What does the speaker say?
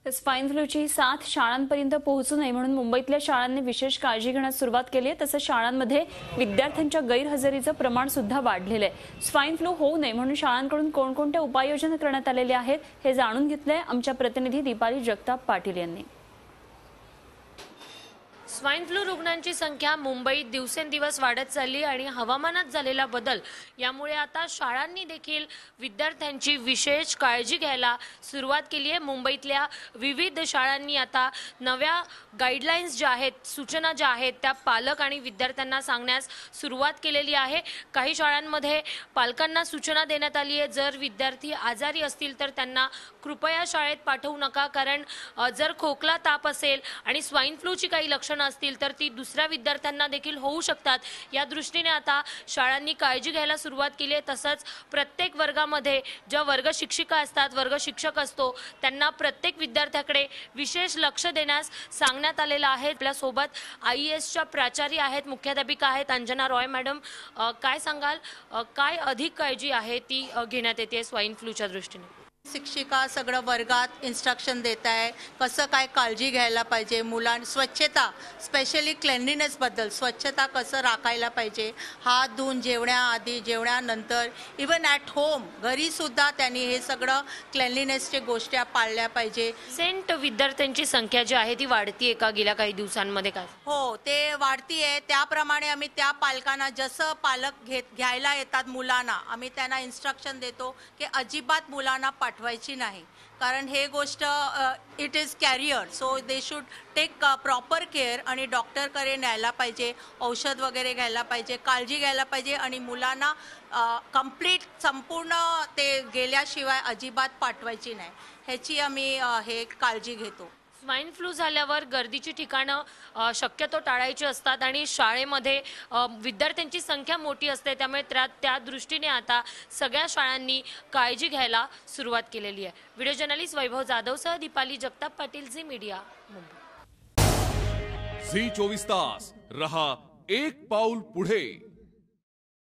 Swine फ्लूची साथ शाळांपर्यंत पोहोचू नये म्हणून मुंबईतल्या शाळांनी विशेष काळजी घेण्यास सुरुवात केली आहे। तसंच शाळांमध्ये विद्यार्थ्यांच्या गैरहजेरीचं प्रमाण सुद्धा वाढलेलं आहे। स्वाईन फ्लू होऊ नये म्हणून शाळांकडून कोणकोणत्या उपाययोजना करण्यात आलेल्या आहेत हे जाणून घेतलंय आमच्या प्रतिनिधी दीपाली जगताप पाटील यांनी। स्वाईन फ्लू रुग्णांची संख्या मुंबईत दिवसेंदिवस वाढत चालली आणि हवामानात झालेला बदल यामुळे आता शाळांनी देखील विद्यार्थ्यांची विशेष काळजी घ्यायला सुरुवात केली आहे। मुंबईतल्या विविध शाळांनी आता नव्या गाईडलाईन्स ज्या आहेत, सूचना ज्या आहेत त्या पालक आणि विद्यार्थ्यांना सांगण्यास सुरुवात केलेली आहे। काही शाळांमध्ये पालकांना सूचना देण्यात आली आहे, जर विद्यार्थी आजारी असतील तर त्यांना कृपया शाळेत पाठवू नका, कारण जर खोकला, ताप असेल आणि स्वाईन फ्लूची काही लक्षणं असतील तर ती दुसऱ्या विद्यार्थ्यांना देखील होऊ शकतात। या दृष्टीने आता शाळांनी काळजी घ्यायला सुरुवात केली आहे। तसंच प्रत्येक वर्गामध्ये ज्या वर्ग शिक्षिका असतात, वर्ग शिक्षक असतो, त्यांना प्रत्येक विद्यार्थ्याकडे विशेष लक्ष देण्यास सांगण्यात आलेलं आहे। आपल्या सोबत IASच्या प्राचार्य आहेत, मुख्याध्यापिका आहेत अंजना रॉय मॅडम, काय सांगाल, काय अधिक काळजी आहे ती घेण्यात येते स्वाईन फ्लूच्या दृष्टीने? शिक्षिका सगळं वर्गात इन्स्ट्रक्शन देत आहे, कसं काय काळजी घ्यायला पाहिजे, मुलांना स्वच्छता, स्पेशली क्लेनलीनेस बद्दल, स्वच्छता कसं राखायला पाहिजे, हात धुवून जेवण्याआधी, जेवणानंतर, इवन ॲट होम घरी सुद्धा त्यांनी हे सगळं क्लेनलीनेसचे गोष्टी पाळल्या पाहिजे। सेंट विद्यार्थ्यांची संख्या जी आहे ती वाढतीये का गेल्या काही दिवसांमध्ये? काय हो, ते वाढतीये। त्याप्रमाणे आम्ही त्या पालकांना, जसं पालक घ्यायला येतात मुलांना, आम्ही त्यांना इन्स्ट्रक्शन देतो की अजिबात मुलांना पाठवायची नाही, कारण हे गोष्ट it is carrier, so they should take proper care आणि डॉक्टरकडे न्यायला पाहिजे, औषध वगैरे घ्यायला पाहिजे, काळजी घ्यायला पाहिजे आणि मुलांना संपूर्ण ते गेल्याशिवाय अजिबात पाठवायची नाही, ह्याची आम्ही हे काळजी घेतो। स्वाईन फ्लू झाल्यावर गर्दीची ठिकाणं शक्यतो टाळायची असतात आणि शाळेमध्ये विद्यार्थ्यांची संख्या मोठी असते, त्यामुळे त्या दृष्टीने आता सगळ्या शाळांनी काळजी घ्यायला सुरुवात केलेली आहे। व्हिडिओ जर्नलिस्ट वैभव जाधवसह Deepali Jagtap Patil, Zee media, Mumbai. Zee 24 तास रहा एक पाऊल पुढे।